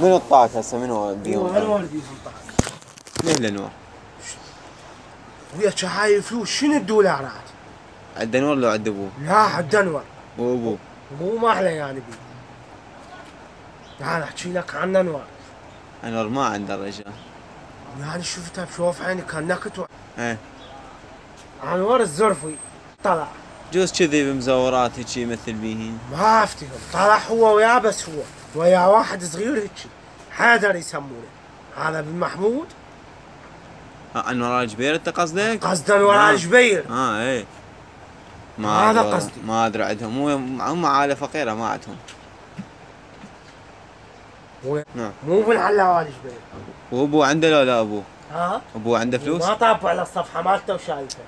منو الطاق هسه منو بيهم؟ انور بيهم طاق. ليه الانوار؟ ويا هاي فلوس شنو الدولارات؟ عند انور لو عند ابوه؟ لا عند انور. وابوه؟ ابوه ما احلى يعني بيه. تعال احكي لك عن انور. انور ما عنده الرجال. يعني شفتها بشوف عيني كان نكت. ايه انور الزرفي طلع. جوز كذي بمزورات هيك يمثل بيهن. ما افتهم، طلع هو وياه بس هو ويا واحد صغير هيك حيدر يسمونه. هذا بن محمود. انور الجبير انت قصدك؟ قصد انور الجبير. ايه هذا قصدي. ما ادري عندهم هم عائله فقيره ما عندهم. نعم. مو بن علاوي الجبير. وابوه عنده لو لا ابوه؟ ها؟ ابوه عنده فلوس؟ ما طابع على الصفحه مالته وشايفه.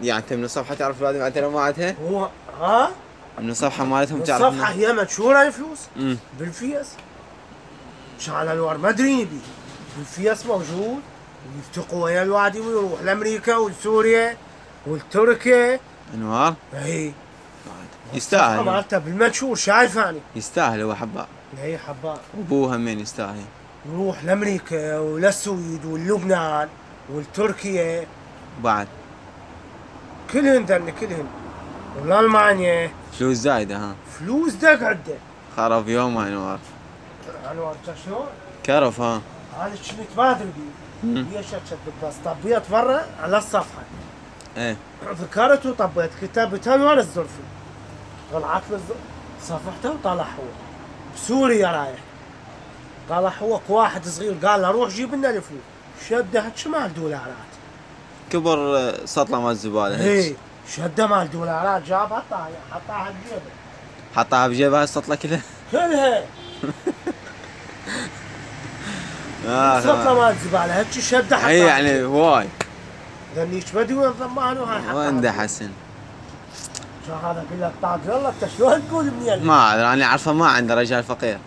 يعني انت من الصفحه تعرف اولادهم عندها لو ما عندها؟ هو ها؟ من الصفحه مالتهم تعرف؟ الصفحه هي منشوره الفلوس؟ بالفيس. شعل انور ما ادري بيه. بالفيس موجود ويلتقوا ويا الوادي ويروح لامريكا ولسوريا ولتركيا. انوار؟ اي يستاهل. مالته بالمنشور شايفاني. يستاهل هو حباء. اي حباء. وابوه همين يستاهل. يروح لامريكا وللسويد وللبنان ولتركيا. بعد كلهن ذن كلهن. والالمانيا. فلوس زايده ها؟ فلوس دق عده. خرف يوم انوار. انور شلون؟ كرف ها؟ هذا كنت ما ادري بيه. هي شكت بس طبيت برا على الصفحه. ايه ذكرت وطبيت كتبتها انور الزرفي. طلعت له صفحته وطلع هو بسوريا رايح. طلع هو واحد صغير قال له روح جيب لنا الفلوس. شده شمال دولارات. كبر سطله مال الزباله هيك. ايه شده مال دولارات جابها حطها بجيبه. حطها بجيبها السطله كلها؟ كلها. سطله مال زباله هيك شده حطها. اي يعني هواي. ذنيك بدي وين ضمانه هاي حطها. وين ده حسن؟ شو هذا يقول لك طاق يلا انت شلون تقول منين؟ ما ادري انا اعرفه ما عنده رجال فقير.